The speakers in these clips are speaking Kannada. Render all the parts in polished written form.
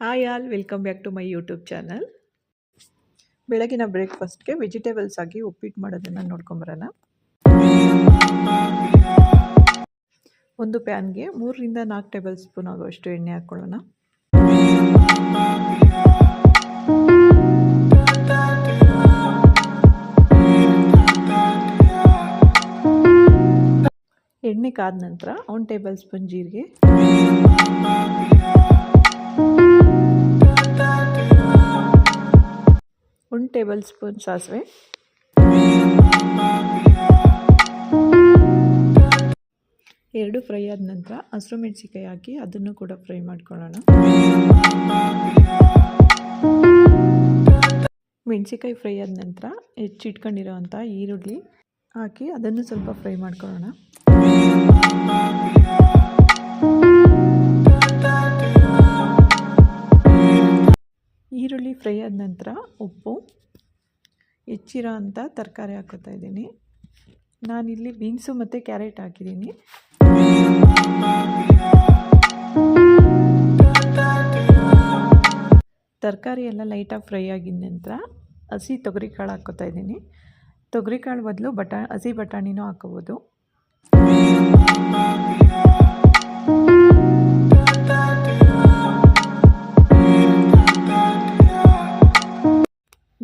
Hi all, welcome back to my YouTube channel. ಬೆಳಗಿನ ಬ್ರೇಕ್ಫಾಸ್ಟ್ಗೆ ವೆಜಿಟೇಬಲ್ಸ್ ಆಗಿ ಉಪ್ಪಿಟ್ಟು ಮಾಡೋದನ್ನು ನೋಡ್ಕೊಂಬರೋಣ. ಒಂದು ಪ್ಯಾನ್ಗೆ 3ರಿಂದ 4 ಟೇಬಲ್ ಸ್ಪೂನ್ ಆಗುವಷ್ಟು ಎಣ್ಣೆ ಹಾಕ್ಕೊಳ್ಳೋಣ. ಎಣ್ಣೆ ಕಾದ ನಂತರ 1 ಟೇಬಲ್ ಸ್ಪೂನ್ ಜೀರಿಗೆ, 1 ಟೇಬಲ್ ಸ್ಪೂನ್ ಸಾಸಿವೆ, 2 ಫ್ರೈ ಆದ ನಂತರ ಹಸಿರು ಮೆಣಸಿಕಾಯಿ ಹಾಕಿ ಅದನ್ನು ಕೂಡ ಫ್ರೈ ಮಾಡ್ಕೊಳ್ಳೋಣ. ಮೆಣಸಿಕಾಯಿ ಫ್ರೈ ಆದ ನಂತರ ಹೆಚ್ಚಿಟ್ಕೊಂಡಿರೋವಂಥ ಈರುಳ್ಳಿ ಹಾಕಿ ಅದನ್ನು ಸ್ವಲ್ಪ ಫ್ರೈ ಮಾಡ್ಕೊಳ್ಳೋಣ. ಈರುಳ್ಳಿ ಫ್ರೈ ಆದ ನಂತರ ಉಪ್ಪು, ಹೆಚ್ಚಿರೋ ಅಂಥ ತರಕಾರಿ ಹಾಕೋತಾ ಇದ್ದೀನಿ. ನಾನಿಲ್ಲಿ ಬೀನ್ಸು ಮತ್ತು ಕ್ಯಾರೆಟ್ ಹಾಕಿದ್ದೀನಿ. ತರಕಾರಿ ಎಲ್ಲ ಲೈಟಾಗಿ ಫ್ರೈ ಆಗಿದ ನಂತರ ಹಸಿ ತೊಗರಿಕಾಳು ಹಾಕ್ಕೋತಾ ಇದ್ದೀನಿ. ತೊಗರಿಕಾಳು ಬದಲು ಹಸಿ ಬಟಾಣಿನೂ ಹಾಕೋಬೋದು.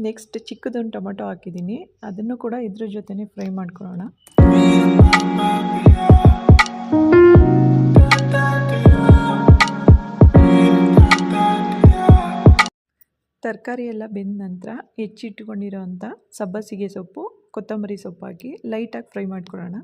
ನೆಕ್ಸ್ಟ್ ಚಿಕ್ಕದೊಂದು ಟೊಮೆಟೊ ಹಾಕಿದ್ದೀನಿ. ಅದನ್ನು ಕೂಡ ಇದ್ರ ಜೊತೆನೇ ಫ್ರೈ ಮಾಡ್ಕೊಳ್ಳೋಣ. ತರಕಾರಿ ಎಲ್ಲ ಬೆಂದ ನಂತರ ಹೆಚ್ಚಿಟ್ಕೊಂಡಿರೋಂಥ ಸಬ್ಬಸಿಗೆ ಸೊಪ್ಪು, ಕೊತ್ತಂಬರಿ ಸೊಪ್ಪು ಹಾಕಿ ಲೈಟಾಗಿ ಫ್ರೈ ಮಾಡ್ಕೊಳ್ಳೋಣ.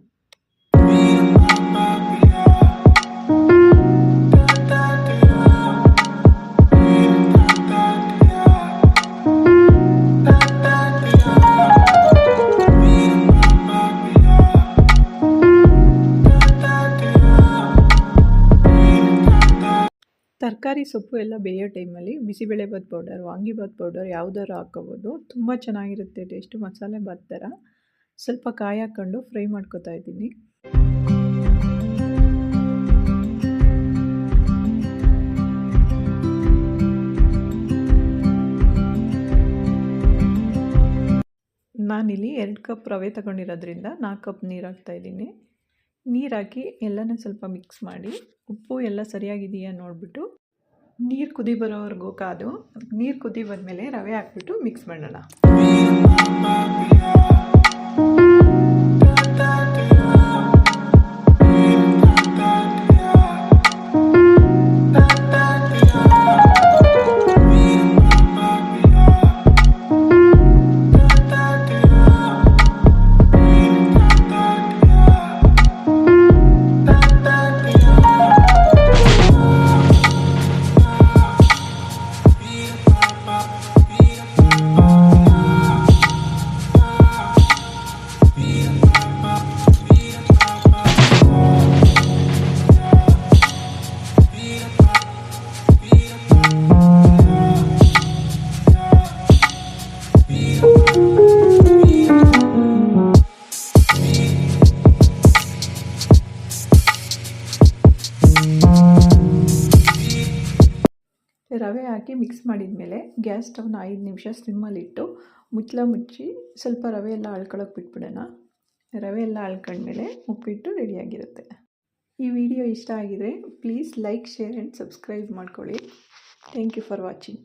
ತರಕಾರಿ ಸೊಪ್ಪು ಎಲ್ಲ ಬೇಯೋ ಟೈಮಲ್ಲಿ ಬಿಸಿಬೇಳೆಬಾತ್ ಪೌಡರ್, ವಾಂಗಿಬಾತ್ ಪೌಡರ್ ಯಾವುದಾದ್ರು ಹಾಕ್ಕೋಬೋದು. ತುಂಬ ಚೆನ್ನಾಗಿರುತ್ತೆ ಟೇಸ್ಟು. ಮಸಾಲೆ ಬಾತ್ ಥರ ಸ್ವಲ್ಪ ಕಾಯಿ ಹಾಕ್ಕೊಂಡು ಫ್ರೈ ಮಾಡ್ಕೊತಾ ಇದ್ದೀನಿ. ನಾನಿಲ್ಲಿ 2 ಕಪ್ ರವೆ ತಗೊಂಡಿರೋದ್ರಿಂದ 4 ಕಪ್ ನೀರು ಹಾಕ್ತಾಯಿದ್ದೀನಿ. ನೀರು ಹಾಕಿ ಎಲ್ಲನೂ ಸ್ವಲ್ಪ ಮಿಕ್ಸ್ ಮಾಡಿ, ಉಪ್ಪು ಎಲ್ಲ ಸರಿಯಾಗಿದೆಯಾ ನೋಡಿಬಿಟ್ಟು ನೀರು ಕುದಿ ಬರೋವರೆಗೂ ಕಾದು, ನೀರು ಕುದಿ ಬಂದಮೇಲೆ ರವೆ ಹಾಕ್ಬಿಟ್ಟು ಮಿಕ್ಸ್ ಮಾಡೋಣ. ರವೆ ಹಾಕಿ ಮಿಕ್ಸ್ ಮಾಡಿದ ಮೇಲೆ ಗ್ಯಾಸ್ ಸ್ಟವ್ನ 5 ನಿಮಿಷ ಸಿಮ್ಮಲ್ಲಿಟ್ಟು ಮುಚ್ಚಳ ಮುಚ್ಚಿ ಸ್ವಲ್ಪ ರವೆ ಎಲ್ಲ ಅಳ್ಕೊಳ್ಳೋಕೆ ಬಿಟ್ಬಿಡೋಣ. ರವೆ ಎಲ್ಲ ಅಳ್ಕೊಂಡ್ಮೇಲೆ ಉಪ್ಪಿಟ್ಟು ರೆಡಿಯಾಗಿರುತ್ತೆ. ಈ ವಿಡಿಯೋ ಇಷ್ಟ ಆಗಿದರೆ please like, share and subscribe ಮಾಡ್ಕೊಳ್ಳಿ. Thank you for watching.